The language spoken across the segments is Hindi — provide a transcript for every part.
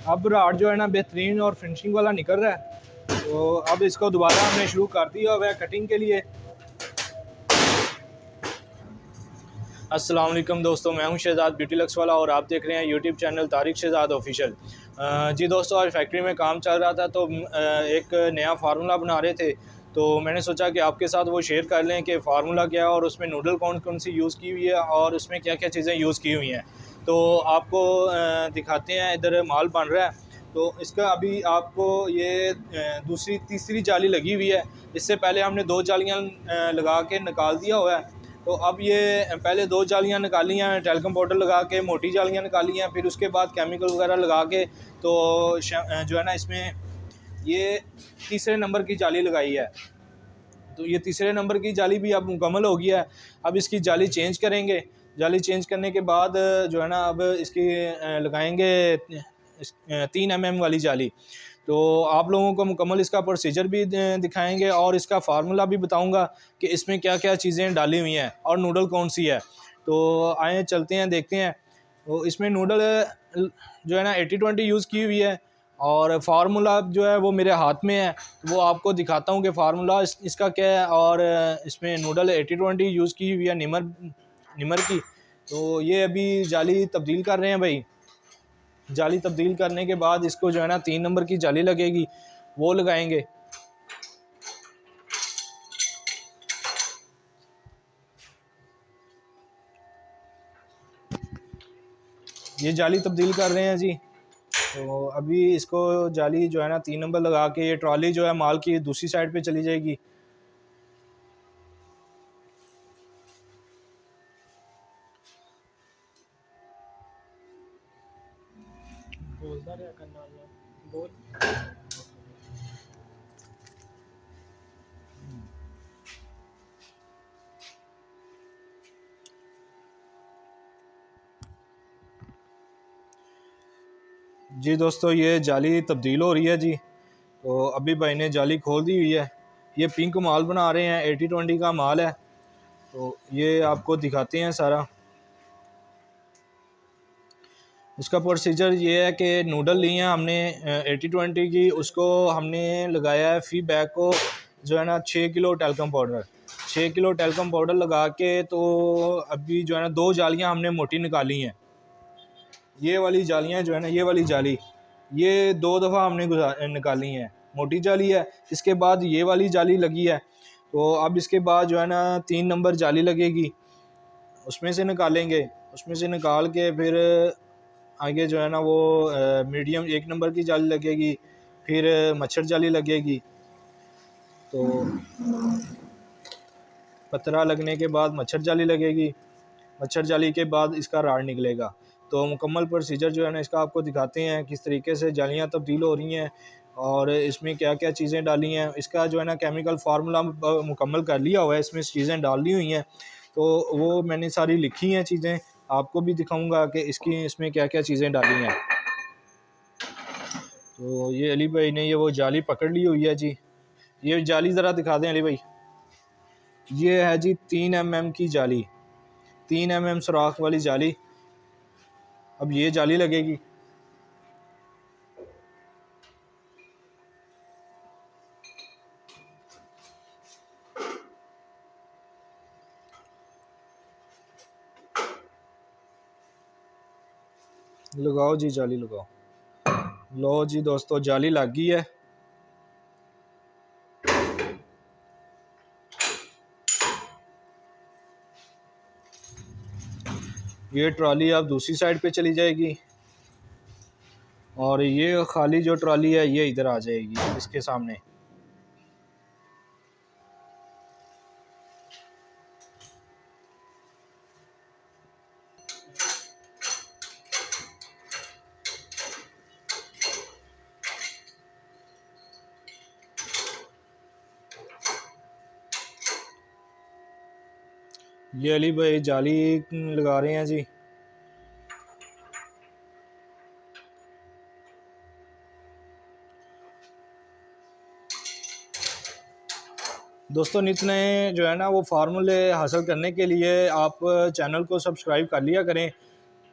अब राड जो है ना बेहतरीन और फिनिशिंग वाला निकल रहा है। तो अब इसको दोबारा हमने शुरू कर दिया हुआ है कटिंग के लिए। अस्सलाम वालेकुम दोस्तों, मैं हूं शहजाद ब्यूटी लक्स वाला और आप देख रहे हैं YouTube channel Tariq Shahzad official. जी दोस्तों, आज फैक्ट्री में काम चल रहा था तो एक नया फार्मूला बना रहे थे। तो मैंने सोचा कि आपके साथ वो शेयर कर लें कि फार्मूला क्या है और उसमें नूडल कौन कौन सी यूज़ की हुई है और उसमें क्या क्या चीज़ें यूज़ की हुई हैं। तो आपको दिखाते हैं, इधर माल बन रहा है। तो इसका अभी आपको ये दूसरी तीसरी जाली लगी हुई है। इससे पहले हमने 2 जालियाँ लगा के निकाल दिया हुआ है। तो अब ये पहले 2 जालियाँ निकाली हैं टेल्कम पाउडर लगा के, मोटी जालियाँ निकाली हैं, फिर उसके बाद केमिकल वगैरह लगा के तो जो है ना इसमें ये तीसरे नंबर की जाली लगाई है। तो ये तीसरे नंबर की जाली भी अब मुकम्मल हो गया है। अब इसकी जाली चेंज करेंगे। जाली चेंज करने के बाद जो है ना अब इसकी लगाएंगे 3 mm वाली जाली। तो आप लोगों को मुकम्मल इसका प्रोसीजर भी दिखाएंगे और इसका फार्मूला भी बताऊंगा कि इसमें क्या क्या चीज़ें डाली हुई हैं और नूडल कौन सी है। तो आए चलते हैं देखते हैं। तो इसमें नूडल जो है ना 80-20 यूज़ की हुई है और फार्मूला जो है वो मेरे हाथ में है। तो वो आपको दिखाता हूँ कि फार्मूला इसका क्या है। और इसमें नूडल 80-20 यूज़ की हुई है निमर की। तो ये अभी जाली तब्दील कर रहे हैं भाई। जाली तब्दील करने के बाद इसको जो है ना 3 नंबर की जाली लगेगी, वो लगाएंगे। ये जाली तब्दील कर रहे हैं जी। तो अभी इसको जाली जो है ना 3 नंबर लगा के ये ट्रॉली जो है माल की दूसरी साइड पे चली जाएगी। जी दोस्तों, ये जाली तब्दील हो रही है जी। तो अभी भाई ने जाली खोल दी हुई है। ये पिंक माल बना रहे हैं, 80-20 का माल है। तो ये आपको दिखाते हैं सारा। इसका प्रोसीजर ये है कि नूडल लिए हैं हमने 80-20 की, उसको हमने लगाया है फी बैग को जो है ना 6 kilo talcum powder, 6 kilo talcum powder लगा के। तो अभी जो है ना 2 जालियां हमने मोटी निकाली हैं। ये वाली जालियां जो है ना, ये वाली जाली ये 2 दफ़ा हमने निकाली हैं, मोटी जाली है। इसके बाद ये वाली जाली लगी है। तो अब इसके बाद जो है ना 3 नंबर जाली लगेगी, उसमें से निकालेंगे। उसमें से निकाल के फिर आगे जो है ना वो मीडियम 1 नंबर की जाली लगेगी, फिर मच्छर जाली लगेगी। तो पतरा लगने के बाद मच्छर जाली लगेगी, मच्छर जाली के बाद इसका राड निकलेगा। तो मुकम्मल प्रोसीजर जो है ना इसका आपको दिखाते हैं किस तरीके से जालियाँ तब्दील हो रही हैं और इसमें क्या क्या चीज़ें डाली हैं। इसका जो है ना केमिकल फार्मूला मुकम्मल कर लिया हुआ है, इसमें चीज़ें डाली हुई हैं। तो वो मैंने सारी लिखी हैं चीज़ें, आपको भी दिखाऊंगा कि इसमें क्या क्या चीज़ें डाली हैं। तो ये अली भाई ने ये वो जाली पकड़ ली हुई है जी। ये जाली ज़रा दिखा दें अली भाई। ये है जी 3 mm की जाली, 3 mm सुराख वाली जाली। अब ये जाली लगेगी। लगाओ जी जाली लगाओ। लो जी दोस्तों, जाली लग गई है। ये ट्रॉली अब दूसरी साइड पे चली जाएगी और ये खाली जो ट्रॉली है ये इधर आ जाएगी इसके सामने। ये अली भाई जाली लगा रहे हैं जी। दोस्तों, नित नए जो है ना वो फार्मूले हासिल करने के लिए आप चैनल को सब्सक्राइब कर लिया करें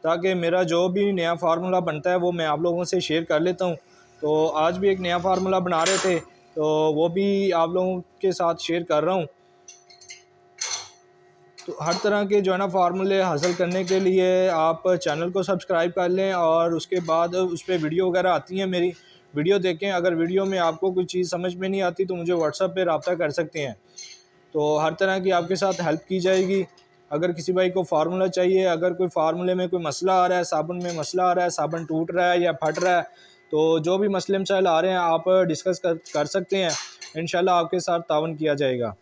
ताकि मेरा जो भी नया फार्मूला बनता है वो मैं आप लोगों से शेयर कर लेता हूँ। तो आज भी एक नया फार्मूला बना रहे थे, तो वो भी आप लोगों के साथ शेयर कर रहा हूँ। तो हर तरह के जो है ना फार्मूले हासिल करने के लिए आप चैनल को सब्सक्राइब कर लें, और उसके बाद उस पर वीडियो वगैरह आती हैं, मेरी वीडियो देखें। अगर वीडियो में आपको कोई चीज़ समझ में नहीं आती तो मुझे व्हाट्सएप पे रब्ता कर सकते हैं। तो हर तरह की आपके साथ हेल्प की जाएगी। अगर किसी भाई को फार्मूला चाहिए, अगर कोई फार्मूले में कोई मसला आ रहा है, साबुन में मसला आ रहा है, साबुन टूट रहा है या फट रहा है, तो जो भी मसले मसाइल आ रहे हैं आप डिस्कस कर सकते हैं। इंशाल्लाह आपके साथ तावन किया जाएगा।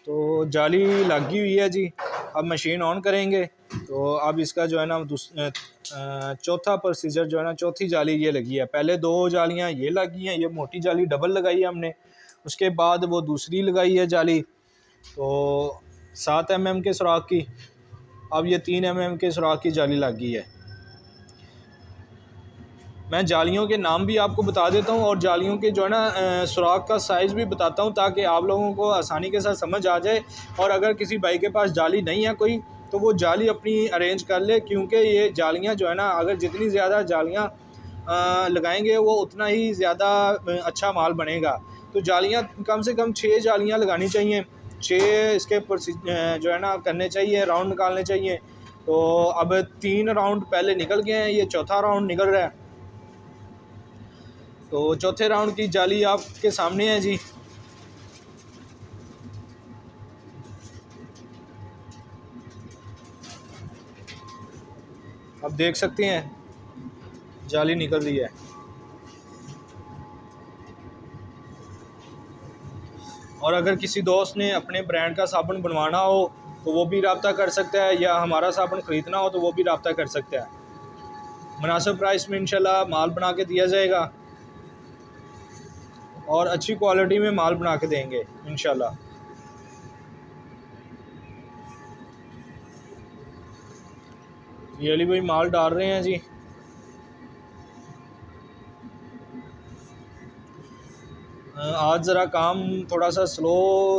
तो जाली लगी हुई है जी। अब मशीन ऑन करेंगे तो अब इसका जो है ना चौथा प्रोसीजर जो है ना, चौथी जाली ये लगी है। पहले 2 जालियां ये लगी हैं, ये मोटी जाली डबल लगाई है हमने, उसके बाद वो दूसरी लगाई है जाली तो 7 mm के सुराख की। अब ये 3 mm के सुराख की जाली लग गई है। मैं जालियों के नाम भी आपको बता देता हूँ और जालियों के जो है ना सुराख का साइज़ भी बताता हूँ, ताकि आप लोगों को आसानी के साथ समझ आ जाए। और अगर किसी भाई के पास जाली नहीं है कोई, तो वो जाली अपनी अरेंज कर ले, क्योंकि ये जालियाँ जो है ना, अगर जितनी ज़्यादा जालियाँ लगाएंगे वो उतना ही ज़्यादा अच्छा माल बनेगा। तो जालियाँ कम से कम 6 जालियाँ लगानी चाहिए, 6 इसके जो है ना करने चाहिए, राउंड निकालने चाहिए। तो अब 3 राउंड पहले निकल गए हैं, ये चौथा राउंड निकल रहा है। तो चौथे राउंड की जाली आपके सामने है जी। अब देख सकते हैं जाली निकल रही है। और अगर किसी दोस्त ने अपने ब्रांड का साबुन बनवाना हो तो वो भी रब्ता कर सकता है, या हमारा साबुन ख़रीदना हो तो वो भी रब्ता कर सकता है। मुनासिब प्राइस में इंशाल्लाह माल बना के दिया जाएगा और अच्छी क्वालिटी में माल बना के देंगे इंशाल्लाह। ये अली भाई माल डाल रहे हैं जी। आज ज़रा काम थोड़ा सा स्लो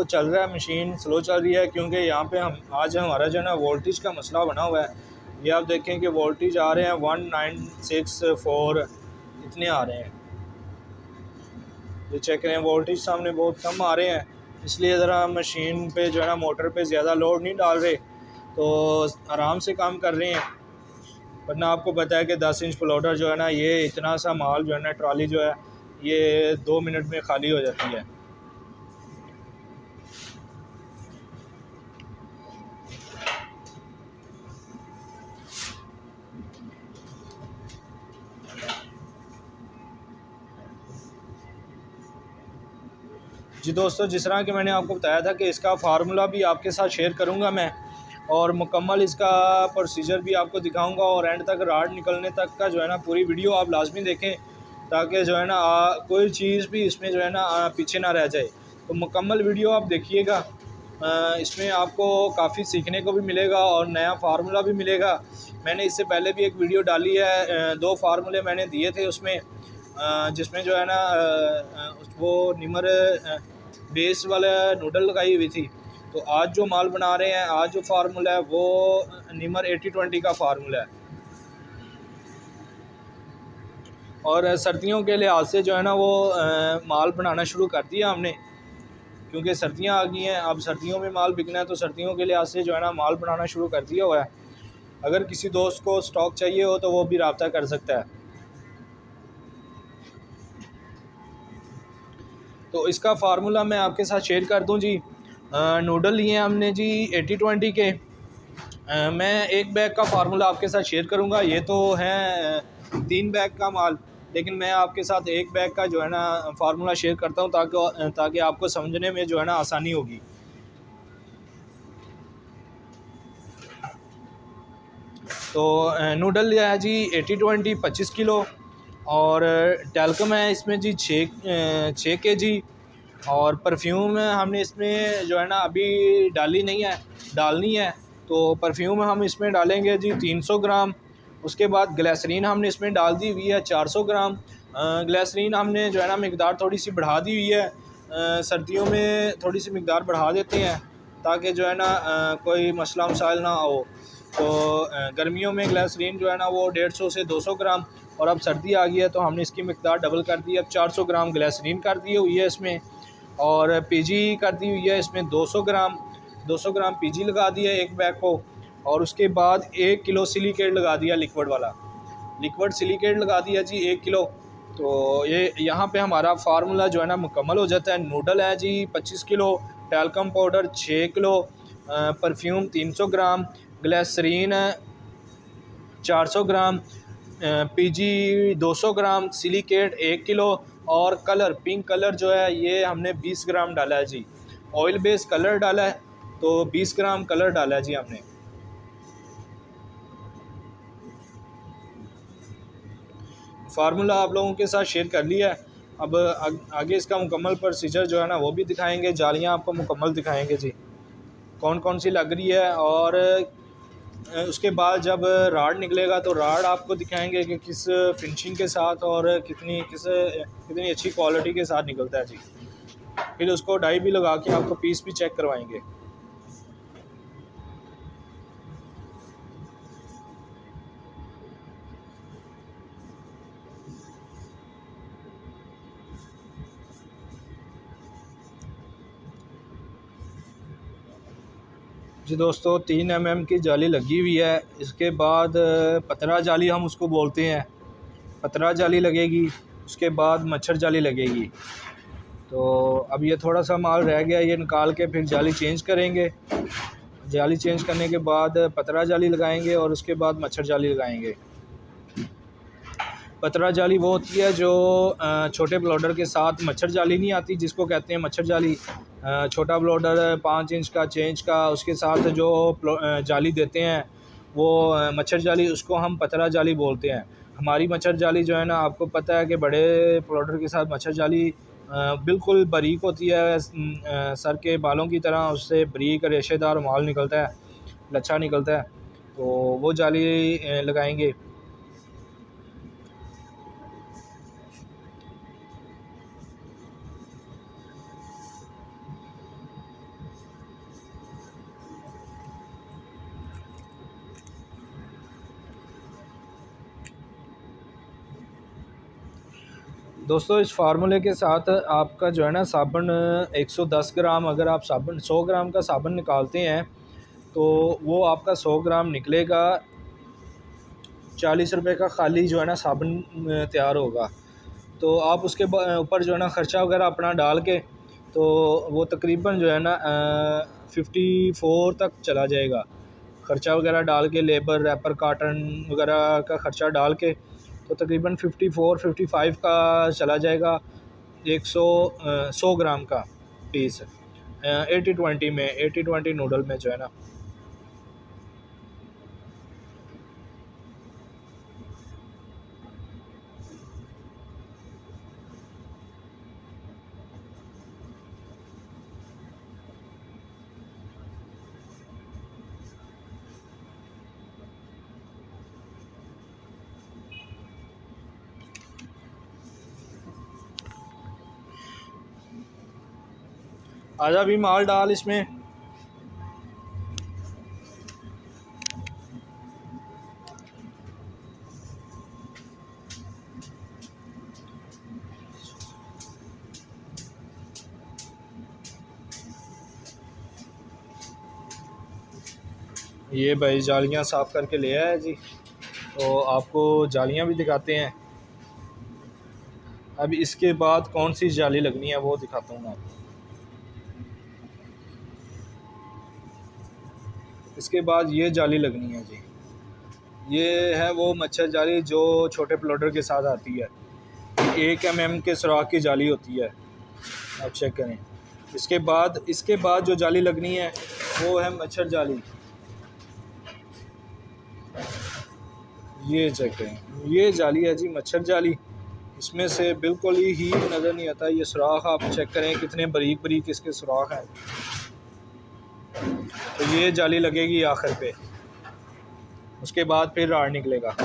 चल रहा है, मशीन स्लो चल रही है, क्योंकि यहाँ पे आज हमारा जो है ना वोल्टेज का मसला बना हुआ है। ये आप देखें कि वोल्टेज आ रहे हैं 1964 इतने आ रहे हैं। ये चेक करें, वोल्टेज सामने बहुत कम आ रहे हैं, इसलिए ज़रा मशीन पे जो है ना मोटर पे ज़्यादा लोड नहीं डाल रहे, तो आराम से काम कर रहे हैं। वरना आपको पता है कि 10 इंच प्लॉटर जो है ना, ये इतना सा माल जो है ना, ट्रॉली जो है ये 2 मिनट में खाली हो जाती है। जी दोस्तों, जिस तरह कि मैंने आपको बताया था कि इसका फार्मूला भी आपके साथ शेयर करूंगा मैं, और मुकम्मल इसका प्रोसीजर भी आपको दिखाऊंगा, और एंड तक राड निकलने तक का जो है ना पूरी वीडियो आप लाजमी देखें, ताकि जो है ना कोई चीज़ भी इसमें जो है ना पीछे ना रह जाए। तो मुकम्मल वीडियो आप देखिएगा, इसमें आपको काफ़ी सीखने को भी मिलेगा और नया फार्मूला भी मिलेगा। मैंने इससे पहले भी एक वीडियो डाली है, 2 फार्मूले मैंने दिए थे उसमें, जिसमें जो है ना वो निमर बेस वाला नूडल लगाई हुई थी। तो आज जो माल बना रहे हैं, आज जो फार्मूला है वो निमर 80-20 का फार्मूला है। और सर्दियों के लिहाज से जो है ना वो माल बनाना शुरू कर दिया हमने, क्योंकि सर्दियां आ गई हैं। अब सर्दियों में माल बिकना है, तो सर्दियों के लिहाज से जो है ना माल बनाना शुरू कर दिया हुआ है। अगर किसी दोस्त को स्टॉक चाहिए हो तो वो भी रब्ता कर सकता है। तो इसका फार्मूला मैं आपके साथ शेयर कर दूं जी। नूडल लिए हमने जी 80-20 के। मैं एक बैग का फार्मूला आपके साथ शेयर करूंगा। ये तो है 3 बैग का माल, लेकिन मैं आपके साथ एक बैग का जो है ना फार्मूला शेयर करता हूं, ताकि आपको समझने में जो है ना आसानी होगी। तो नूडल है जी 80-20 25 किलो, और टैल्कम है इसमें जी 6 kg, और परफ्यूम हमने इसमें जो है ना अभी डाली नहीं है, डालनी है। तो परफ्यूम हम इसमें डालेंगे जी 300 ग्राम। उसके बाद ग्लिसरीन हमने इसमें डाल दी हुई है 400 ग्राम। ग्लिसरीन हमने जो है ना मिकदार थोड़ी सी बढ़ा दी हुई है, सर्दियों में थोड़ी सी मिकदार बढ़ा देते हैं ताकि जो है ना कोई मसला मसाइल ना हो। तो गर्मियों में ग्लिसरीन जो है ना वो 150 से 200 ग्राम, और अब सर्दी आ गई है तो हमने इसकी मिकदार डबल कर दी, अब 400 ग्राम ग्लिसरीन कर दी हुई है इसमें, और पीजी कर दी हुई है इसमें 200 ग्राम पीजी लगा दिया एक बैग को, और उसके बाद 1 किलो सिलिकेट लगा दिया, लिक्विड सिलिकेट लगा दिया जी 1 किलो। तो ये यहाँ पे हमारा फार्मूला जो है ना मुकम्मल हो जाता है। नूडल है जी 25 kilo, talcum powder 6 kilo, perfume 300 ग्राम, ग्लिसरीन 400 ग्राम, पीजी 200 ग्राम, सिलिकेट 1 किलो, और कलर पिंक कलर जो है ये हमने 20 ग्राम डाला है जी। ऑयल बेस कलर डाला है तो 20 ग्राम कलर डाला है जी हमने। फार्मूला आप लोगों के साथ शेयर कर लिया है। अब आगे इसका मुकम्मल प्रोसीजर जो है ना वो भी दिखाएंगे, जालियाँ आपको मुकम्मल दिखाएंगे जी कौन कौन सी लग रही है, और उसके बाद जब राड निकलेगा तो राड आपको दिखाएंगे कि किस फिनिशिंग के साथ और कितनी अच्छी क्वालिटी के साथ निकलता है जी। फिर उसको डाई भी लगा के आपको पीस भी चेक करवाएंगे। जी दोस्तों 3 mm की जाली लगी हुई है। इसके बाद पतरा जाली हम उसको बोलते हैं, पतरा जाली लगेगी, उसके बाद मच्छर जाली लगेगी। तो अब ये थोड़ा सा माल रह गया, ये निकाल के फिर जाली चेंज करेंगे। जाली चेंज करने के बाद पतरा जाली लगाएंगे और उसके बाद मच्छर जाली लगाएंगे। पतरा जाली वो होती है जो छोटे ब्लोडर के साथ, मच्छर जाली नहीं आती जिसको कहते हैं मच्छर जाली। छोटा ब्लोडर 5 इंच का 6 इंच का, उसके साथ जो जाली देते हैं वो मच्छर जाली, उसको हम पतरा जाली बोलते हैं। हमारी मच्छर जाली जो है ना आपको पता है कि बड़े ब्लोडर के साथ मच्छर जाली बिल्कुल बारीक होती है, सर के बालों की तरह उससे बारीक रेशेदार माल निकलता है, लच्छा निकलता है। तो वो जाली लगाएंगे। दोस्तों इस फार्मूले के साथ आपका जो है ना साबुन 110 ग्राम, अगर आप साबुन 100 ग्राम का साबुन निकालते हैं तो वो आपका 100 ग्राम निकलेगा 40 रुपये का खाली जो है ना साबुन तैयार होगा। तो आप उसके ऊपर जो है ना ख़र्चा वगैरह अपना डाल के तो वो तकरीबन जो है ना 54 तक चला जाएगा। ख़र्चा वगैरह डाल के, लेबर रैपर काटन वगैरह का ख़र्चा डाल के तो तकरीबन 54-55 का चला जाएगा। 100 ग्राम का पीस 80-20 में, 80-20 नूडल में जो है ना। आजा भी माल डाल इसमें। ये भाई जालियाँ साफ़ करके ले आया जी, तो आपको जालियाँ भी दिखाते हैं। अब इसके बाद कौन सी जाली लगनी है वो दिखाता हूँ आपको। इसके बाद ये जाली लगनी है जी, ये है वो मच्छर जाली जो छोटे प्लॉटर के साथ आती है। 1 mm के सुराख की जाली होती है, आप चेक करें। इसके बाद जो जाली लगनी है वो है मच्छर जाली। ये चेक करें, ये जाली है जी मच्छर जाली। इसमें से बिल्कुल ही नज़र नहीं आता, ये सुराख आप चेक करें कितने बारीक बारीक इसके सुराख हैं। तो ये जाली लगेगी आखिर पे, उसके बाद फिर राड निकलेगा।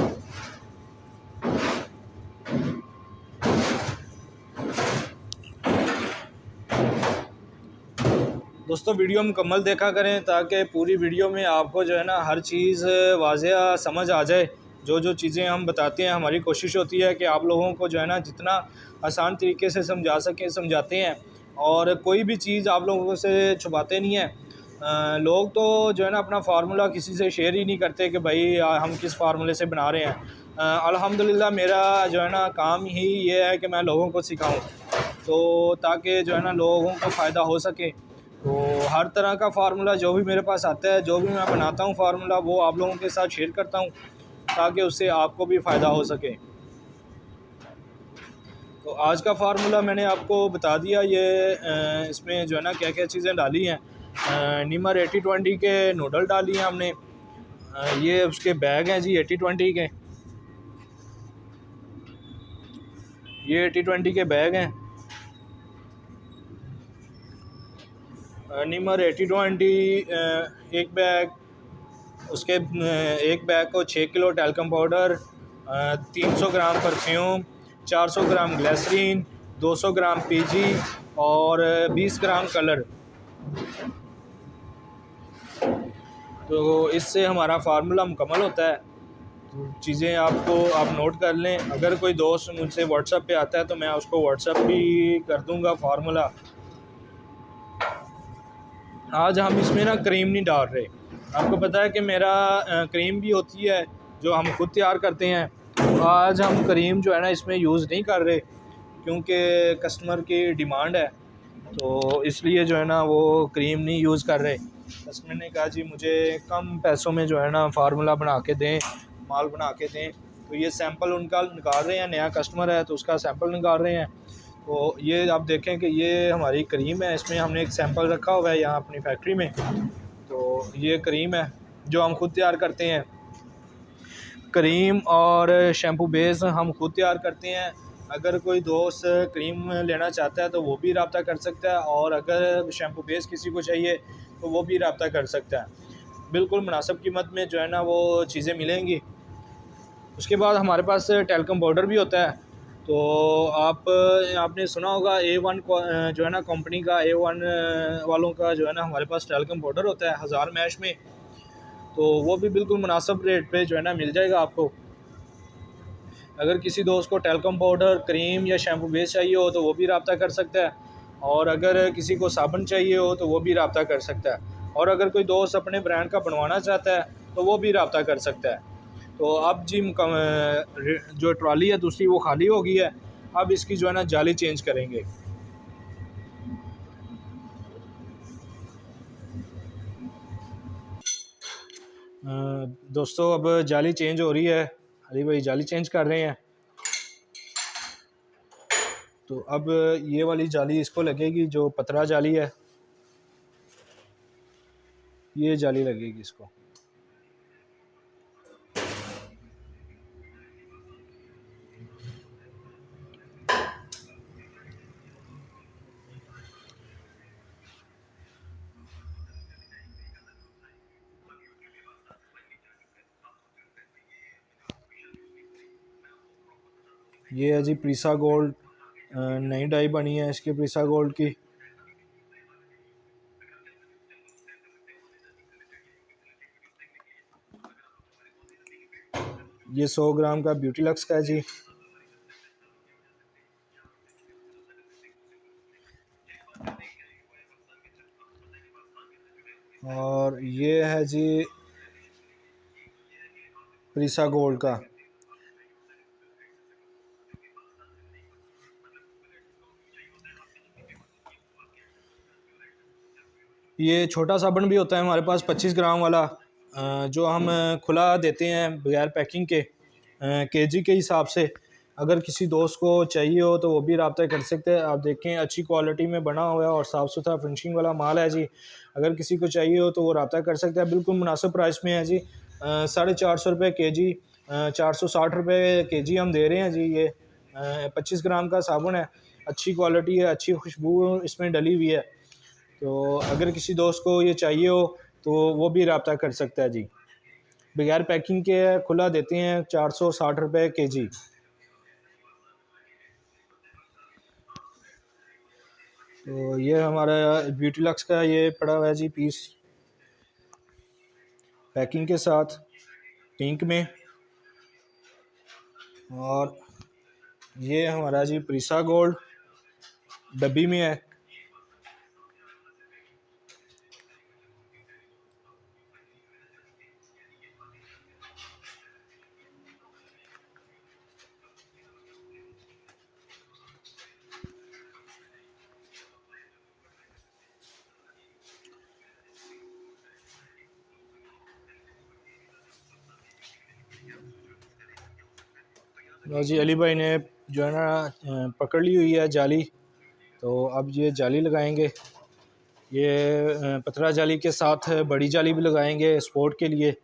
दोस्तों वीडियो मुकम्मल देखा करें ताकि पूरी वीडियो में आपको जो है ना हर चीज़ वाज़ेह समझ आ जाए। जो जो चीज़ें हम बताते हैं, हमारी कोशिश होती है कि आप लोगों को जो है ना जितना आसान तरीके से समझा सकें समझाते हैं, और कोई भी चीज़ आप लोगों से छुपाते नहीं हैं। लोग तो जो है ना अपना फार्मूला किसी से शेयर ही नहीं करते कि भाई हम किस फार्मूले से बना रहे हैं। अल्हम्दुलिल्लाह मेरा जो है ना काम ही ये है कि मैं लोगों को सिखाऊं, तो ताकि जो है ना लोगों को फ़ायदा हो सके। तो हर तरह का फार्मूला जो भी मेरे पास आता है, जो भी मैं बनाता हूँ फार्मूला, वो आप लोगों के साथ शेयर करता हूँ ताकि उससे आपको भी फ़ायदा हो सके। तो आज का फार्मूला मैंने आपको बता दिया। ये इसमें जो है ना क्या क्या चीज़ें डाली हैं। नीमर 80-20 के नूडल डाली हैं हमने। ये उसके बैग हैं जी 80-20 के, ये 80-20 के बैग हैं। नीमर 80-20 एक बैग, उसके एक बैग को 6 किलो टैल्कम पाउडर, 300 ग्राम परफ्यूम, 400 ग्राम ग्लिसरीन, 200 ग्राम पीजी और 20 ग्राम कलर। तो इससे हमारा फार्मूला मुकम्मल होता है। तो चीज़ें आपको आप नोट कर लें। अगर कोई दोस्त मुझसे व्हाट्सएप पे आता है तो मैं उसको व्हाट्सएप भी कर दूंगा फार्मूला। आज हम इसमें ना क्रीम नहीं डाल रहे। आपको पता है कि मेरा क्रीम भी होती है जो हम खुद तैयार करते हैं। तो आज हम क्रीम जो है ना इसमें यूज़ नहीं कर रहे क्योंकि कस्टमर की डिमांड है, तो इसलिए जो है ना वो क्रीम नहीं यूज़ कर रहे। कस्टमर ने कहा जी मुझे कम पैसों में जो है ना फार्मूला बना के दें, माल बना के दें। तो ये सैंपल उनका निकाल रहे हैं, नया कस्टमर है तो उसका सैंपल निकाल रहे हैं। तो ये आप देखें कि ये हमारी क्रीम है, इसमें हमने एक सैंपल रखा हुआ है यहाँ अपनी फैक्ट्री में। तो ये क्रीम है जो हम खुद तैयार करते हैं। क्रीम और शैम्पू बेस हम खुद तैयार करते हैं। अगर कोई दोस्त क्रीम लेना चाहता है तो वो भी रब्ता कर सकता है, और अगर शैम्पू बेस किसी को चाहिए तो वो भी रब्ता कर सकता है। बिल्कुल मुनासिब कीमत में जो है ना वो चीज़ें मिलेंगी। उसके बाद हमारे पास टेल्कम पाउडर भी होता है। तो आपने सुना होगा A1 जो है ना कंपनी का, A1 वालों का जो है ना हमारे पास टेल्कम पाउडर होता है 1000 मैश में। तो वो भी बिल्कुल मुनासिब रेट पे जो है ना मिल जाएगा आपको। अगर किसी दोस्त को टेल्कम पाउडर, क्रीम या शैम्पू बेस चाहिए हो तो वो भी रब्ता कर सकता है, और अगर किसी को साबुन चाहिए हो तो वो भी रब्ता कर सकता है, और अगर कोई दोस्त अपने ब्रांड का बनवाना चाहता है तो वो भी रब्ता कर सकता है। तो अब जी जो ट्रॉली है दूसरी वो खाली हो गई है। अब इसकी जो है ना जाली चेंज करेंगे। दोस्तों अब जाली चेंज हो रही है, अली भाई जाली चेंज कर रहे हैं। तो अब ये वाली जाली इसको लगेगी, जो पतरा जाली है ये जाली लगेगी इसको। ये है जी प्रीसा गोल्ड, नई डाई बनी है इसकी प्रीसा गोल्ड की। ये 100 ग्राम का ब्यूटी लक्स का है जी। और ये है जी प्रीसा गोल्ड का। ये छोटा साबुन भी होता है हमारे पास 25 ग्राम वाला, जो हम खुला देते हैं बगैर पैकिंग के, केजी के हिसाब से। अगर किसी दोस्त को चाहिए हो तो वो भी रब्ता कर सकते हैं। आप देखें अच्छी क्वालिटी में बना हुआ है और साफ़ सुथरा फिनिशिंग वाला माल है जी। अगर किसी को चाहिए हो तो वो रब्ता कर सकता है। बिल्कुल मुनासिब प्राइस में है जी। 450 रुपये के जी, 460 रुपये के जी हम दे रहे हैं जी। ये 25 ग्राम का साबुन है, अच्छी क्वालिटी है, अच्छी खुशबू इसमें डली हुई है। तो अगर किसी दोस्त को ये चाहिए हो तो वो भी रब्ता कर सकता है जी। बगैर पैकिंग के खुला देते हैं 460 रुपये के जी। तो ये हमारा ब्यूटी लक्स का ये पड़ा हुआ है जी पीस, पैकिंग के साथ पिंक में। और ये हमारा जी प्रीसा गोल्ड डब्बी में है। लो जी, अली भाई ने जो है ना पकड़ ली हुई है जाली, तो अब ये जाली लगाएंगे। ये पतला जाली के साथ बड़ी जाली भी लगाएंगे स्पोर्ट के लिए।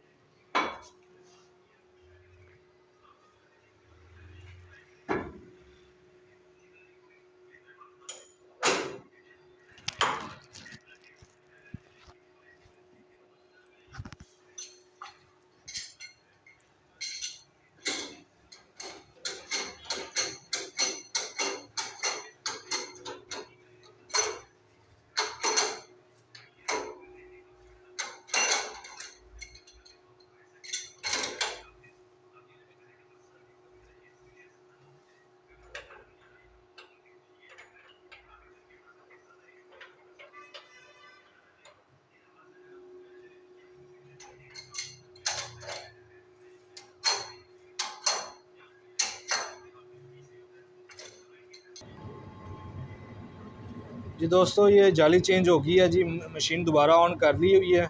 जी दोस्तों, ये जाली चेंज हो गई है जी, मशीन दोबारा ऑन कर ली हुई है।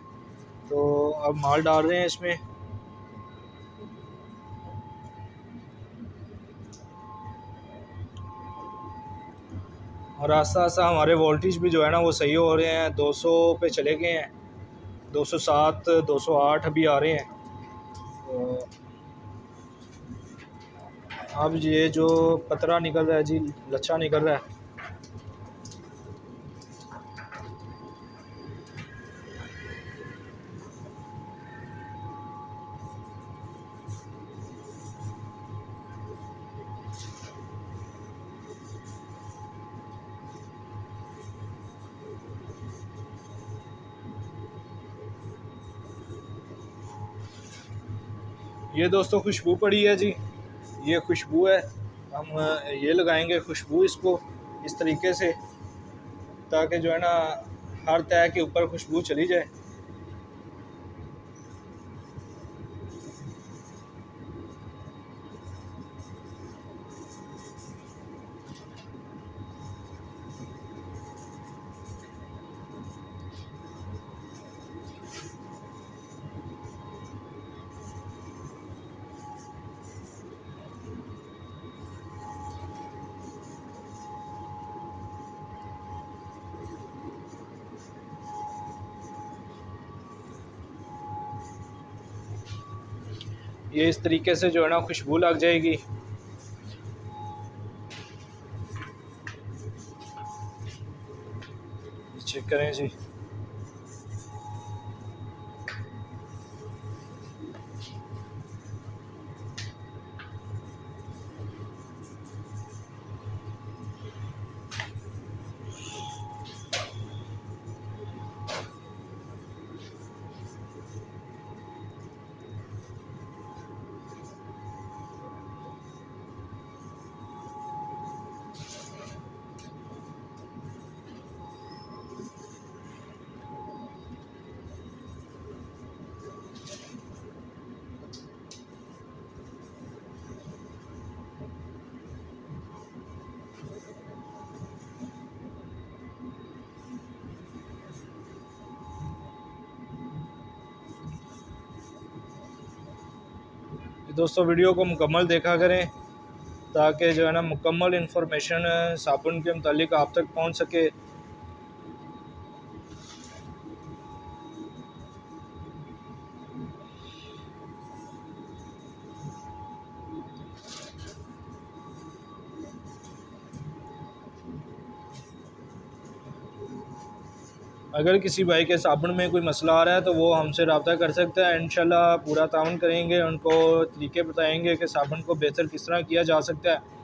तो अब माल डाल रहे हैं इसमें। और आस्ता आस्ता हमारे वोल्टेज भी जो है ना वो सही हो रहे हैं, 200 पे चले गए हैं, 207 208 अभी आ रहे हैं। तो अब ये जो पतरा निकल रहा है जी, लच्छा निकल रहा है। ये दोस्तों खुशबू पड़ी है जी, ये खुशबू है। हम ये लगाएंगे खुशबू इसको इस तरीके से, ताकि जो है ना हर तय के ऊपर खुशबू चली जाए। ये इस तरीके से जो है ना खुशबू लग जाएगी। चेक करें जी। दोस्तों वीडियो को मुकम्मल देखा करें, ताकि जो है ना मुकम्मल इन्फॉर्मेशन साबुन के मुतालिक आप तक पहुंच सके। अगर किसी भाई के साबुन में कोई मसला आ रहा है तो वो हमसे रब्ता कर सकता है। इंशाल्लाह पूरा ताउन करेंगे, उनको तरीके बताएंगे कि साबुन को बेहतर किस तरह किया जा सकता है।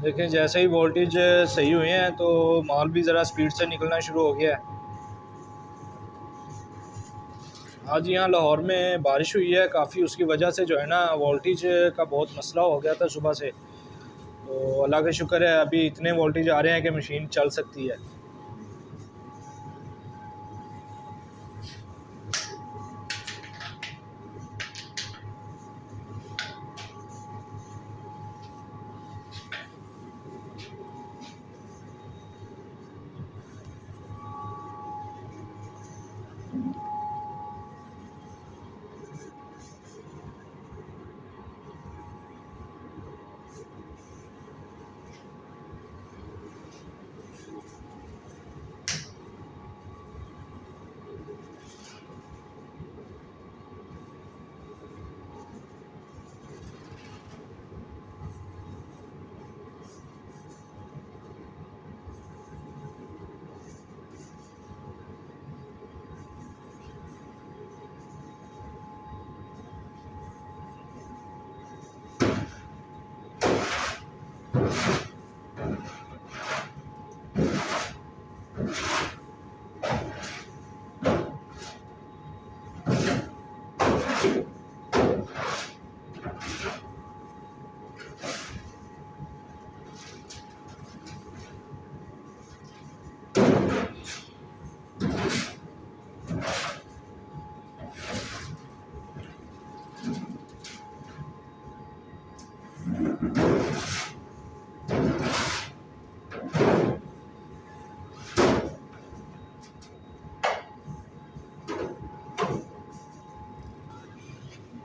देखें जैसे ही वोल्टेज सही हुए हैं तो माल भी ज़रा स्पीड से निकलना शुरू हो गया है। आज यहाँ लाहौर में बारिश हुई है काफ़ी, उसकी वजह से जो है ना वोल्टेज का बहुत मसला हो गया था सुबह से। तो अल्लाह का शुक्र है अभी इतने वोल्टेज आ रहे हैं कि मशीन चल सकती है।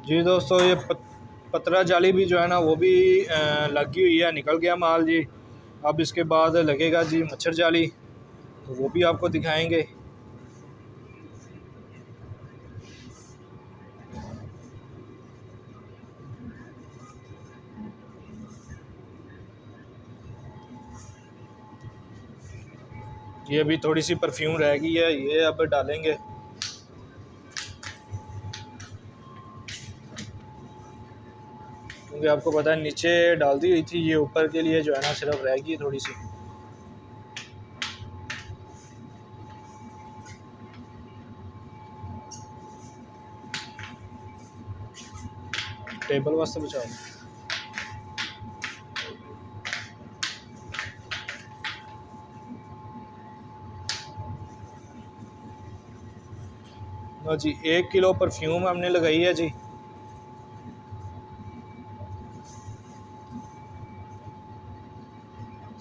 जी दोस्तों, ये पतरा जाली भी जो है ना वो भी लगी हुई है, निकल गया माल जी। अब इसके बाद लगेगा जी मच्छर जाली, तो वो भी आपको दिखाएंगे। ये अभी थोड़ी सी परफ्यूम रह गई है, ये अब डालेंगे। क्योंकि आपको पता है नीचे डाल दी हुई थी, ये ऊपर के लिए जो है ना सिर्फ रह गई थोड़ी सी। टेबल वास्ते बचाओ। हाँ जी, 1 किलो परफ्यूम हमने लगाई है जी।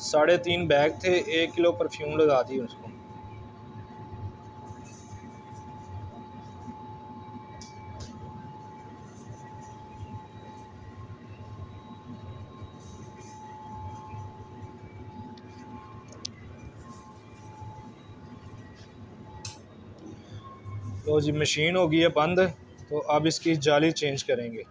साढ़े 3 बैग थे, 1 किलो परफ्यूम लगा दी उसको। तो जी मशीन हो गई है बंद, तो अब इसकी जाली चेंज करेंगे।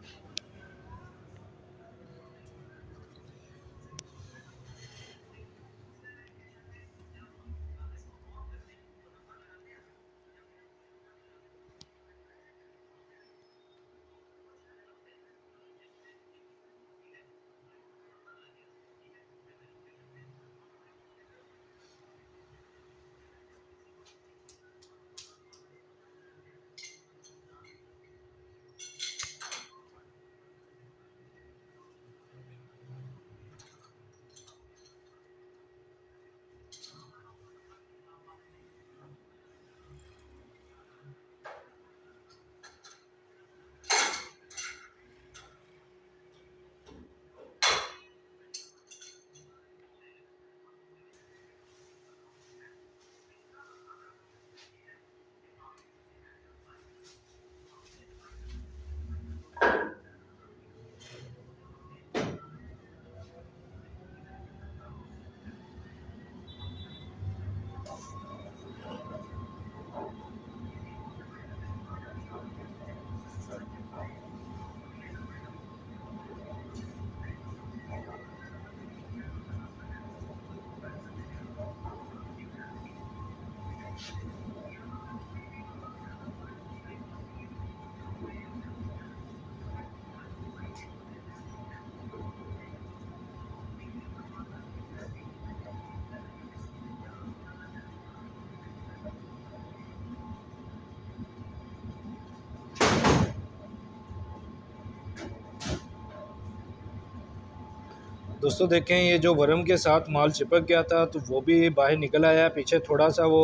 दोस्तों देखें, ये जो वर्म के साथ माल चिपक गया था तो वो भी बाहर निकल आया। पीछे थोड़ा सा वो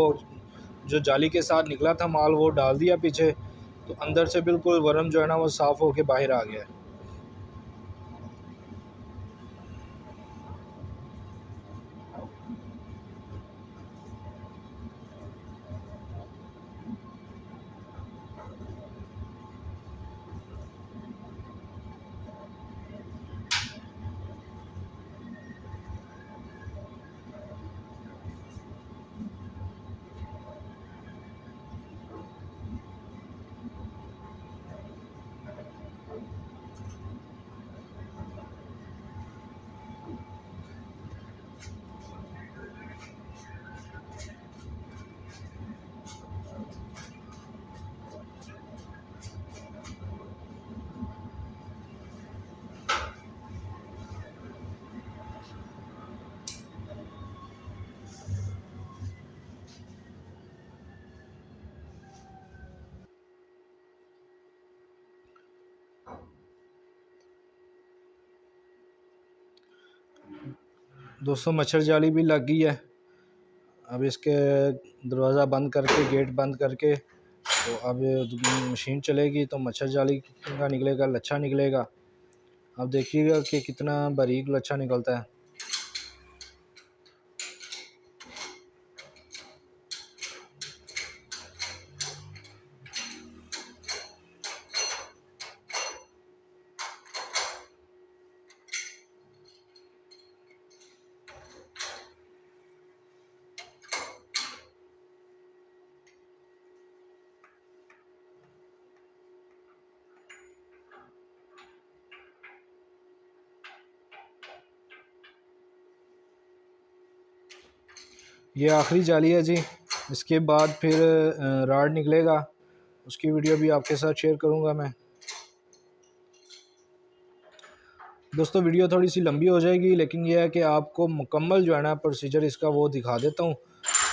जो जाली के साथ निकला था माल वो डाल दिया पीछे, तो अंदर से बिल्कुल वर्म जो है ना वो साफ़ होके बाहर आ गया। दोस्तों मच्छर जाली भी लग गई है। अब इसके दरवाज़ा बंद करके, गेट बंद करके, तो अब मशीन चलेगी तो मच्छर जाली का निकलेगा, लच्छा निकलेगा। अब देखिएगा कि कितना बारीक लच्छा निकलता है। ये आखिरी जाली है जी। इसके बाद फिर राड निकलेगा, उसकी वीडियो भी आपके साथ शेयर करूंगा मैं। दोस्तों वीडियो थोड़ी सी लंबी हो जाएगी, लेकिन यह है कि आपको मुकम्मल जो है ना प्रोसीजर इसका वो दिखा देता हूँ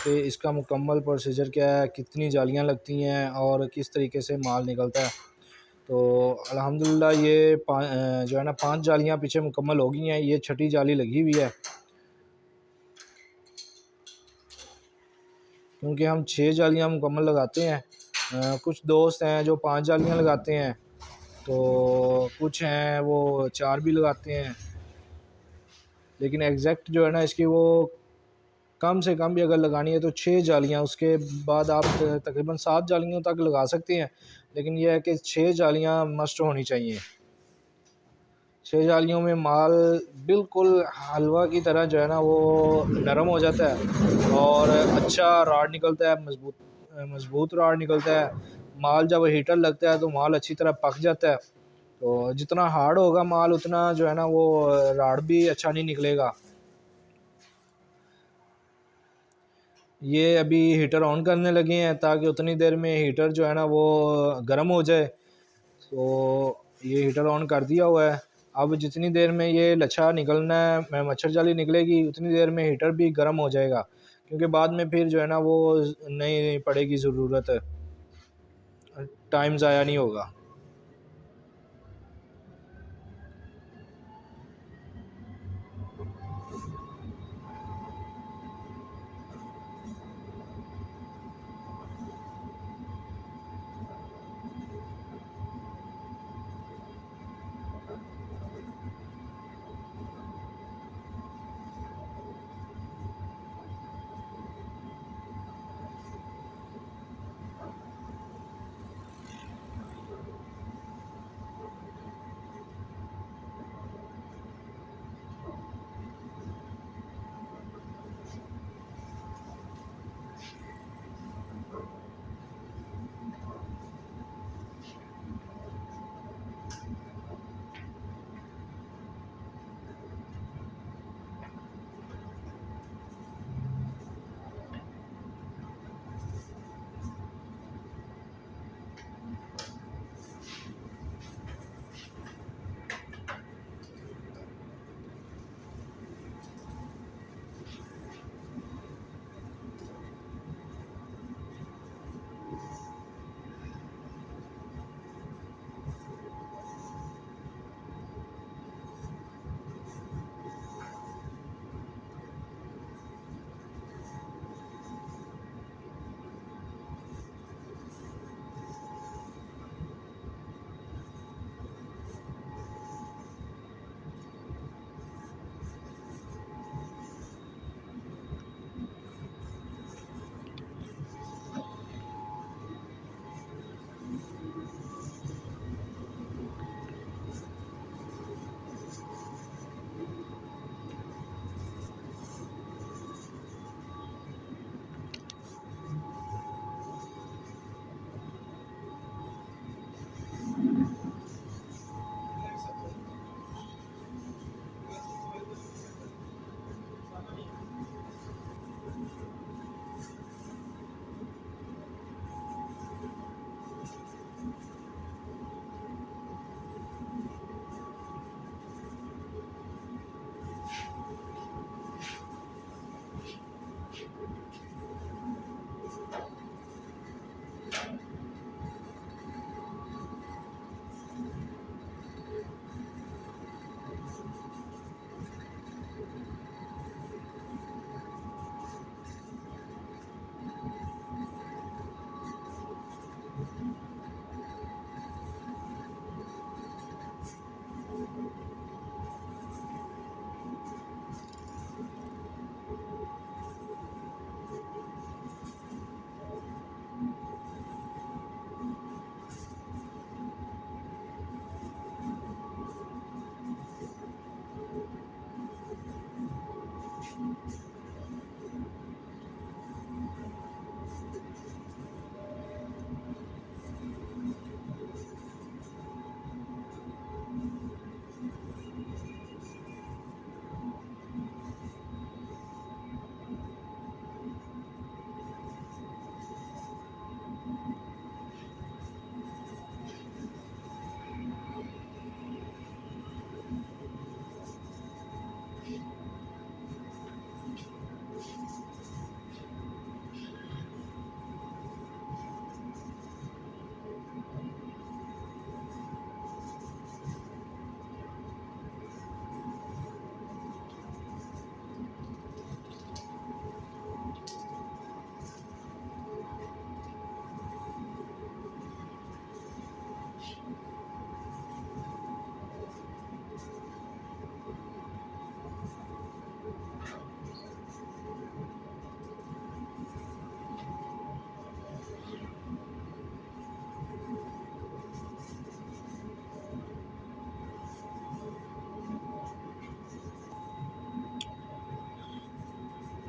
कि इसका मुकम्मल प्रोसीजर क्या है, कितनी जालियाँ लगती हैं और किस तरीके से माल निकलता है। तो अल्हम्दुलिल्लाह ये जो है ना 5 जालियाँ पीछे मुकम्मल हो गई हैं। ये छठी जाली लगी हुई है, क्योंकि हम 6 जालियाँ मुकम्मल लगाते हैं। कुछ दोस्त हैं जो 5 जालियाँ लगाते हैं, तो कुछ हैं वो 4 भी लगाते हैं। लेकिन एग्जैक्ट जो है ना इसकी वो कम से कम भी अगर लगानी है तो 6 जालियाँ, उसके बाद आप तकरीबन 7 जालियों तक लगा सकते हैं। लेकिन यह है कि 6 जालियाँ मस्ट होनी चाहिए। 6 जालियों में माल बिल्कुल हलवा की तरह जो है ना वो नरम हो जाता है और अच्छा राड निकलता है, मजबूत मजबूत राड निकलता है। माल जब हीटर लगता है तो माल अच्छी तरह पक जाता है। तो जितना हार्ड होगा माल उतना जो है ना वो राड भी अच्छा नहीं निकलेगा। ये अभी हीटर ऑन करने लगे हैं ताकि उतनी देर में हीटर जो है ना वो गर्म हो जाए। तो ये हीटर ऑन कर दिया हुआ है। अब जितनी देर में ये लच्छा निकलना है, मच्छर जाली निकलेगी, उतनी देर में हीटर भी गर्म हो जाएगा, क्योंकि बाद में फिर जो है ना वो नहीं पड़ेगी ज़रूरत, टाइम ज़ाया नहीं होगा।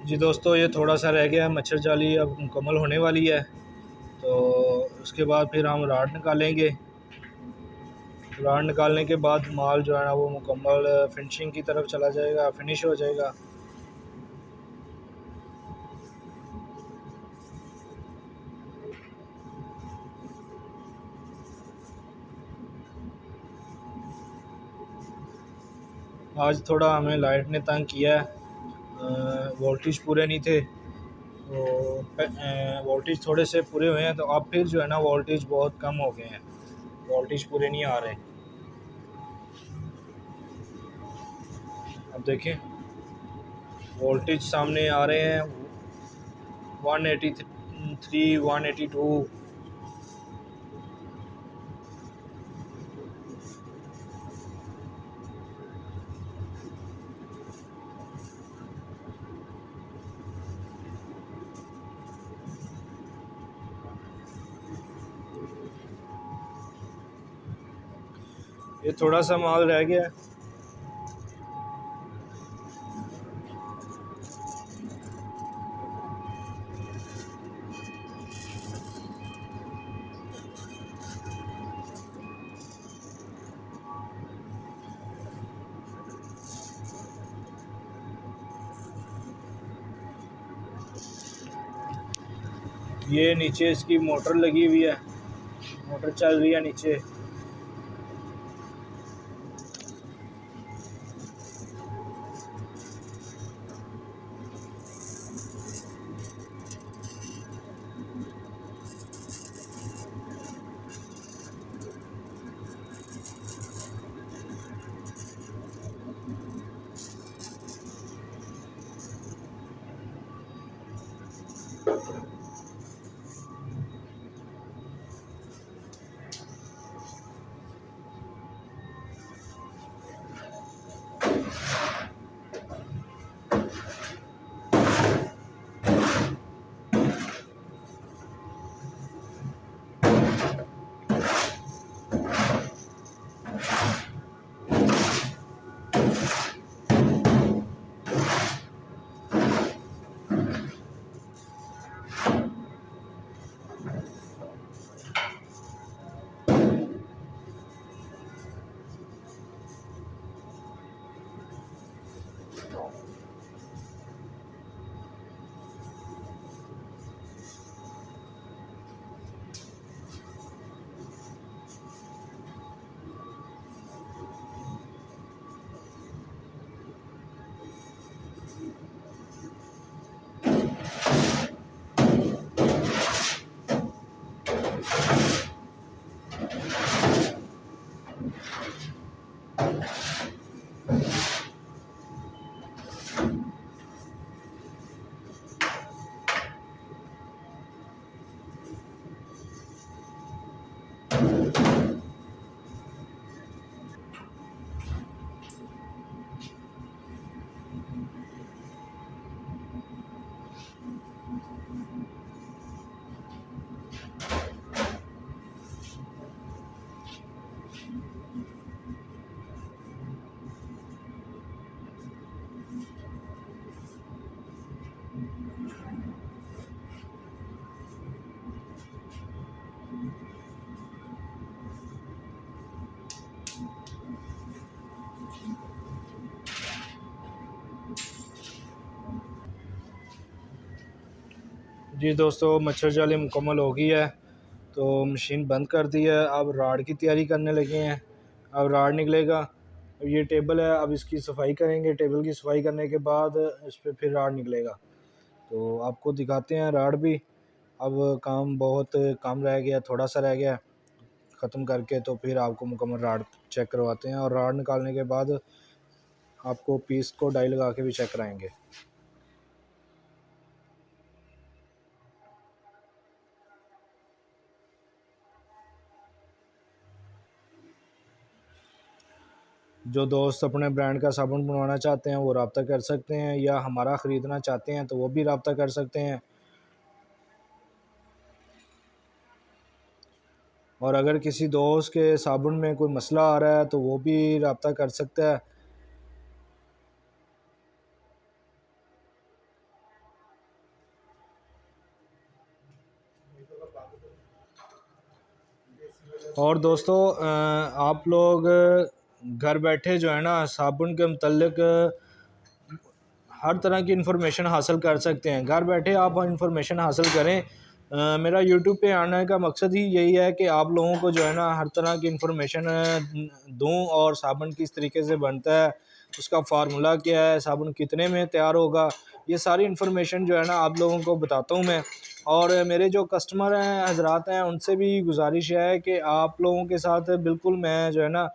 जी दोस्तों, ये थोड़ा सा रह गया है, मच्छर जाली अब मुकम्मल होने वाली है। तो उसके बाद फिर हम राड निकालेंगे। राड निकालने के बाद माल जो है ना वो मुकम्मल फिनिशिंग की तरफ चला जाएगा, फिनिश हो जाएगा। आज थोड़ा हमें लाइट ने तंग किया है, वोल्टेज पूरे नहीं थे। तो वोल्टेज थोड़े से पूरे हुए हैं, तो अब फिर जो है ना वोल्टेज बहुत कम हो गए हैं, वोल्टेज पूरे नहीं आ रहे। अब देखें, वोल्टेज सामने आ रहे हैं 183, 182। ये थोड़ा सा माल रह गया है। ये नीचे इसकी मोटर लगी हुई है, मोटर चल रही है नीचे। जी दोस्तों, मच्छर जाली मुकम्मल हो गई है, तो मशीन बंद कर दी है। अब राड की तैयारी करने लगे हैं। अब राड निकलेगा। अब ये टेबल है, अब इसकी सफाई करेंगे। टेबल की सफाई करने के बाद इस पर फिर राड निकलेगा। तो आपको दिखाते हैं राड भी। अब काम बहुत कम रह गया, थोड़ा सा रह गया, ख़त्म करके तो फिर आपको मुकम्मल राड चेक करवाते हैं। और राड निकालने के बाद आपको पीस को डाई लगा के भी चेक कराएंगे। जो दोस्त अपने ब्रांड का साबुन बनवाना चाहते हैं वो रब्ता कर सकते हैं, या हमारा ख़रीदना चाहते हैं तो वो भी रब्ता कर सकते हैं। और अगर किसी दोस्त के साबुन में कोई मसला आ रहा है तो वो भी रब्ता कर सकता है। और दोस्तों आप लोग घर बैठे जो है ना साबुन के मतलब हर तरह की इन्फॉर्मेशन हासिल कर सकते हैं। घर बैठे आप इन्फॉर्मेशन हासिल करें। मेरा यूट्यूब पे आने का मकसद ही यही है कि आप लोगों को जो है ना हर तरह की इन्फॉर्मेशन दूं, और साबुन किस तरीके से बनता है, उसका फार्मूला क्या है, साबुन कितने में तैयार होगा, ये सारी इन्फॉर्मेशन जो है ना आप लोगों को बताता हूँ मैं। और मेरे जो कस्टमर हैं, हजरात हैं, उनसे भी गुजारिश है कि आप लोगों के साथ बिल्कुल मैं जो है ना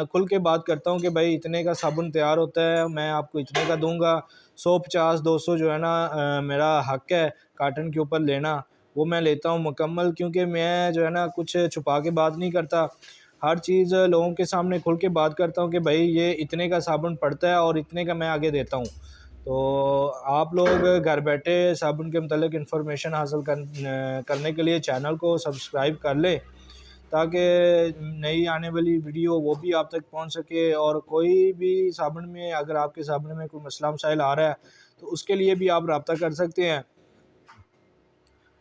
खुल के बात करता हूँ कि भाई इतने का साबुन तैयार होता है, मैं आपको इतने का दूंगा। 150-200 जो है ना मेरा हक है कार्टन के ऊपर लेना, वो मैं लेता हूँ मुकम्मल, क्योंकि मैं जो है ना कुछ छुपा के बात नहीं करता। हर चीज़ लोगों के सामने खुल के बात करता हूँ कि भाई ये इतने का साबुन पड़ता है और इतने का मैं आगे देता हूँ। तो आप लोग घर बैठे साबुन के मतलब इन्फॉर्मेशन हासिल करने के लिए चैनल को सब्सक्राइब कर ले, ताकि नई आने वाली वीडियो वो भी आप तक पहुंच सके। और कोई भी साबुन में, अगर आपके साबुन में कोई मसला मसाइल आ रहा है तो उसके लिए भी आप रब्ता कर सकते हैं।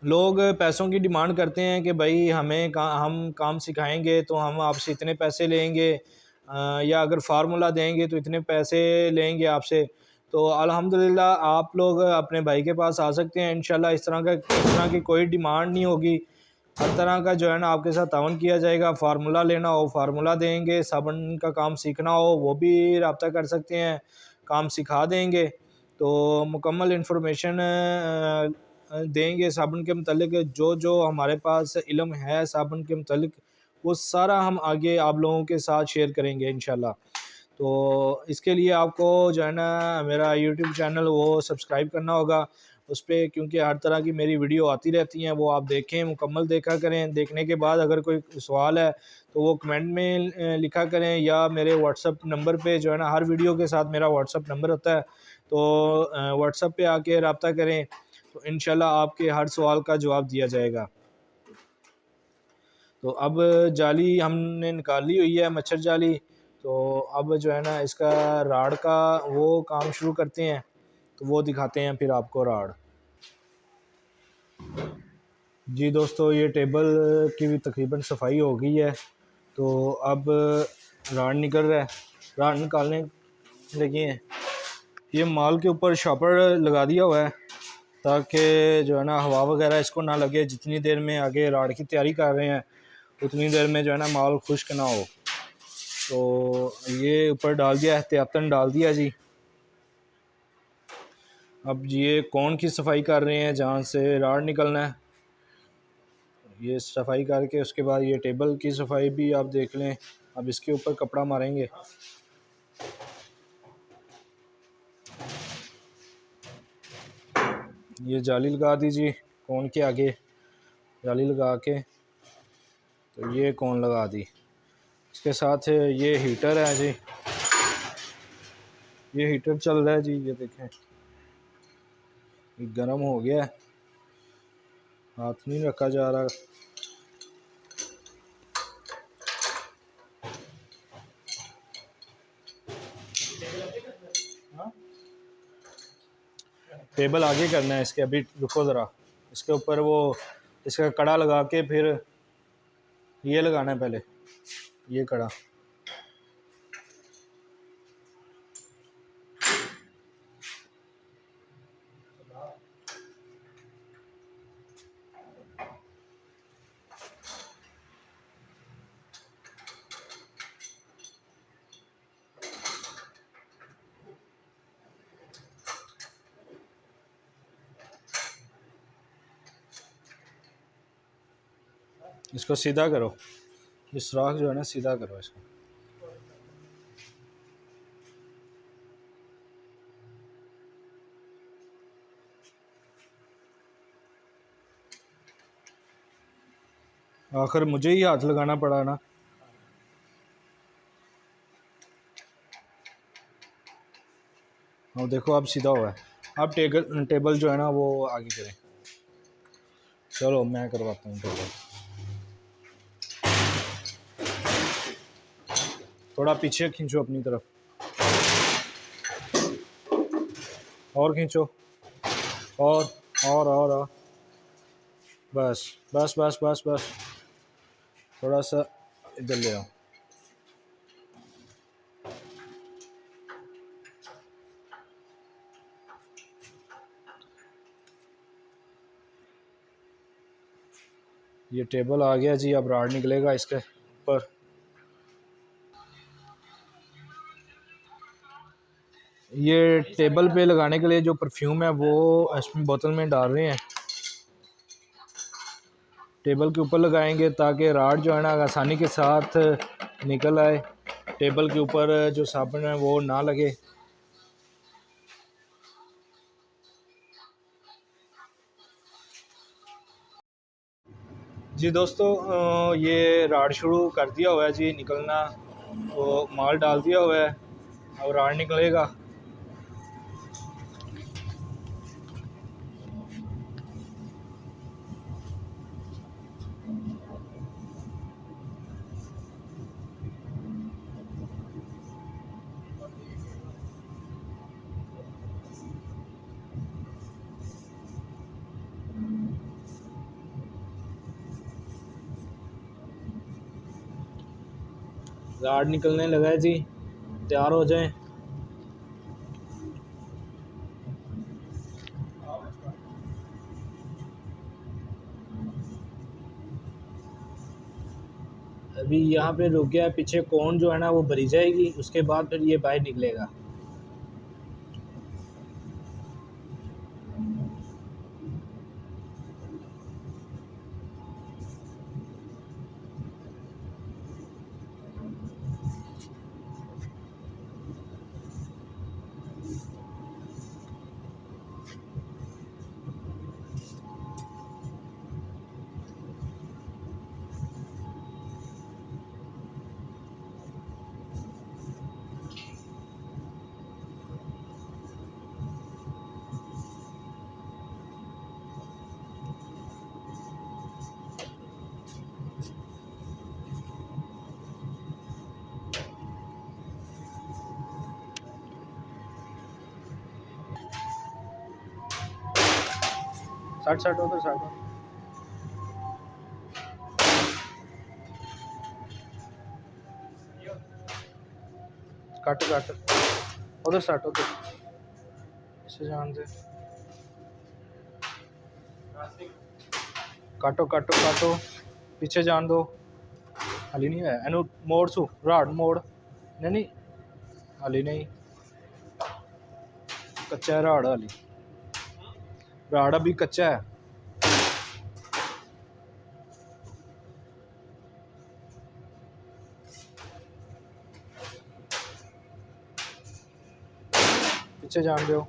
लोग पैसों की डिमांड करते हैं कि भाई हम काम सिखाएंगे तो हम आपसे इतने पैसे लेंगे, या अगर फार्मूला देंगे तो इतने पैसे लेंगे आपसे। तो अल्हम्दुलिल्लाह आप लोग अपने भाई के पास आ सकते हैं इंशाल्लाह। इस तरह की कोई डिमांड नहीं होगी। हर तरह का जो है ना आपके साथ तावन किया जाएगा। फार्मूला लेना हो फार्मूला देंगे, साबुन का काम सीखना हो वो भी रब्ता कर सकते हैं, काम सिखा देंगे। तो मुकम्मल इन्फॉर्मेशन देंगे साबुन के मतलब, जो जो हमारे पास इल्म है साबुन के मतलब वो सारा हम आगे आप लोगों के साथ शेयर करेंगे इंशाल्लाह। तो इसके लिए आपको जो है ना मेरा यूट्यूब चैनल वो सब्सक्राइब करना होगा उस पर, क्योंकि हर तरह की मेरी वीडियो आती रहती हैं, वो आप देखें, मुकम्मल देखा करें। देखने के बाद अगर कोई सवाल है तो वो कमेंट में लिखा करें, या मेरे व्हाट्सअप नंबर पे जो है ना, हर वीडियो के साथ मेरा व्हाट्सअप नंबर होता है, तो व्हाट्सअप पे आके रब्ता करें, तो इंशाल्लाह आपके हर सवाल का जवाब दिया जाएगा। तो अब जाली हमने निकाली हुई है, मच्छर जाली। तो अब जो है ना इसका राड का वो काम शुरू करते हैं, तो वो दिखाते हैं फिर आपको राड। जी दोस्तों, ये टेबल की भी तकरीबन सफाई हो गई है, तो अब राड निकल रहा है। राड निकालने लगे हैं। ये माल के ऊपर शॉपर लगा दिया हुआ है ताकि जो है ना हवा वगैरह इसको ना लगे। जितनी देर में आगे राड की तैयारी कर रहे हैं उतनी देर में जो है ना माल खुश्क ना हो। तो ये ऊपर डाल दिया, एहतियातन डाल दिया जी। अब ये कौन की सफाई कर रहे हैं जहाँ से राड निकलना है, ये सफाई करके उसके बाद ये टेबल की सफाई भी आप देख लें। अब इसके ऊपर कपड़ा मारेंगे। ये जाली लगा दीजिए कौन के आगे, जाली लगा के, तो ये कौन लगा दी। इसके साथ ये हीटर है जी, ये हीटर चल रहा है जी, ये देखें गर्म हो गया है, हाथ नहीं रखा जा रहा। टेबल आगे करना है इसके, अभी रुको ज़रा। इसके ऊपर वो इसका कड़ा लगा के फिर ये लगाना है पहले, ये कड़ा। इसको सीधा करो, ये सुराख जो है ना सीधा करो इसको। आखिर मुझे ही हाथ लगाना पड़ा ना। और देखो अब सीधा हुआ है। अब टेबल जो है ना वो आगे करें। चलो मैं करवाता हूँ टेबल। थोड़ा पीछे खींचो अपनी तरफ, और खींचो, और बस बस बस बस बस। थोड़ा सा इधर ले आओ। ये टेबल आ गया जी, अब राड निकलेगा इसके ऊपर। ये टेबल पे लगाने के लिए जो परफ्यूम है वो इसमें बोतल में डाल रहे हैं, टेबल के ऊपर लगाएंगे ताकि राड जो है ना आसानी के साथ निकल आए, टेबल के ऊपर जो साबुन है वो ना लगे। जी दोस्तों, ये राड शुरू कर दिया हुआ है जी निकलना, तो माल डाल दिया हुआ है, अब राड निकलेगा। राड निकलने लगा है जी, तैयार हो जाएं। अभी यहाँ पे रुक गया है, पीछे कौन जो है ना वो भरी जाएगी, उसके बाद फिर ये बाहर निकलेगा। साठ साठ उधर साठ, काटो काटो उधर साठ, उधर इसे जान दे, काटो काटो काटो, पीछे जान दो। हाली नहीं है एनु मोड़ सू, राड मोड़, नहीं नहीं हाली नहीं, कच्चा है राड, हाली राड अभी कच्चा है। पीछे जान दो।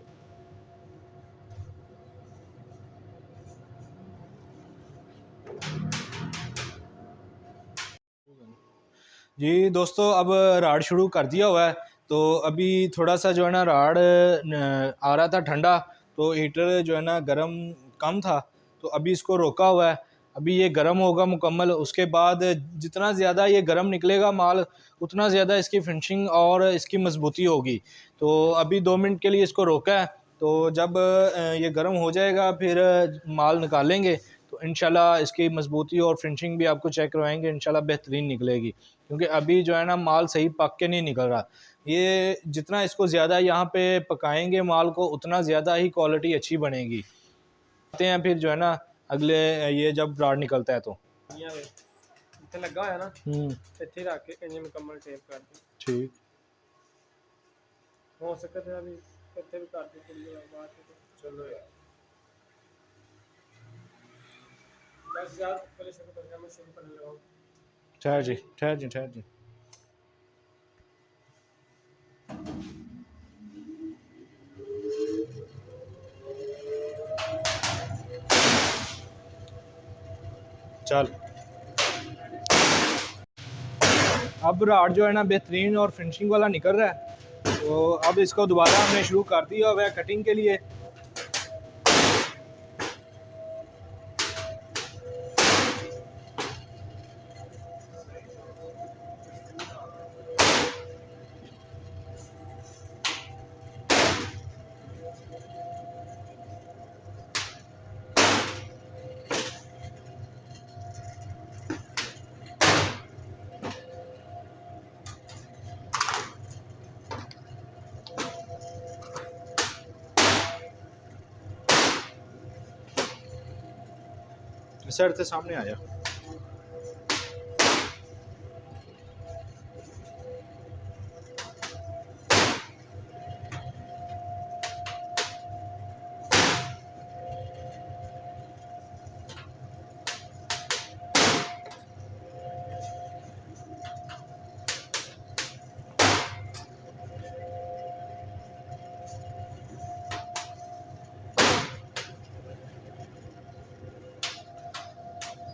जी दोस्तों, अब राड शुरू कर दिया हुआ है, तो अभी थोड़ा सा जो है ना राड आ रहा था ठंडा, तो हीटर जो है ना गर्म कम था, तो अभी इसको रोका हुआ है। अभी ये गर्म होगा मुकम्मल, उसके बाद जितना ज़्यादा ये गर्म निकलेगा माल, उतना ज़्यादा इसकी फिनिशिंग और इसकी मजबूती होगी। तो अभी 2 मिनट के लिए इसको रोका है, तो जब ये गर्म हो जाएगा फिर माल निकालेंगे, तो इंशाल्लाह इसकी मजबूती और फिनिशिंग भी आपको चेक करवाएंगे, इंशाल्लाह बेहतरीन निकलेगी। क्योंकि अभी जो है ना माल सही पक के नहीं निकल रहा, ये जितना इसको ज़्यादा यहाँ पे पकाएंगे माल को, उतना ज़्यादा ही क्वालिटी अच्छी बनेगी। आते हैं फिर जो है ना अगले, ये जब राड निकलता है तो लगा है ना, इत्थे रख के इंज मुकम्मल टेप कर दी, ठीक हो सकता है अभी इत्थे भी कर दी थोड़ी बात। चलो यार बस यार पहले से तो मैं शुरू करने लगा हूं। ठहर जी ठहर जी ठहर जी। चल अब राड जो है ना बेहतरीन और फिनिशिंग वाला निकल रहा है, तो अब इसको दोबारा हमने शुरू कर दिया हुआ है कटिंग के लिए। सर से सामने आया।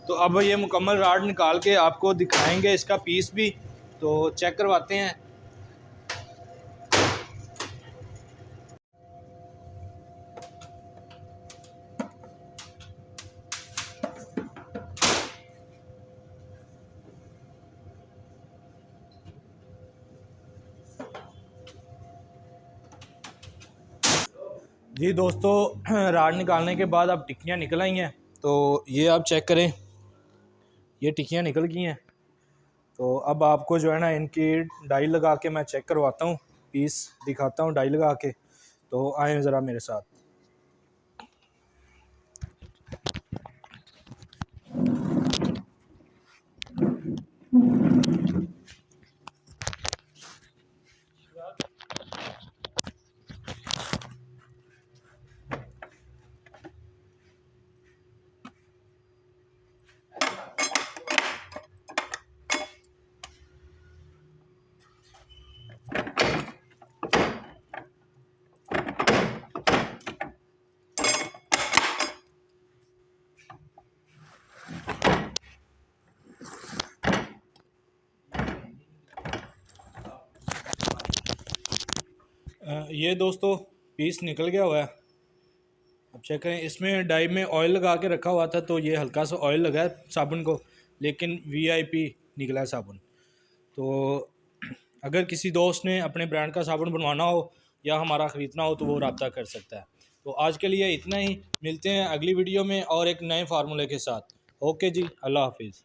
तो अब ये मुकम्मल राड निकाल के आपको दिखाएंगे इसका पीस भी, तो चेक करवाते हैं। जी दोस्तों, राड निकालने के बाद अब टिक्कियाँ निकल आई हैं, तो ये आप चेक करें, ये टिक्कियाँ निकल गई हैं। तो अब आपको जो है ना इनकी डाई लगा के मैं चेक करवाता हूँ, पीस दिखाता हूँ डाई लगा के। तो आए ज़रा मेरे साथ। ये दोस्तों पीस निकल गया हुआ है। अब चेक करें, इसमें डाई में ऑयल लगा के रखा हुआ था, तो ये हल्का सा ऑयल लगा है साबुन को, लेकिन वीआईपी निकला है साबुन। तो अगर किसी दोस्त ने अपने ब्रांड का साबुन बनवाना हो या हमारा ख़रीदना हो तो वो रब्ता कर सकता है। तो आज के लिए इतना ही, मिलते हैं अगली वीडियो में और एक नए फार्मूले के साथ। ओके जी, अल्लाह हाफिज़।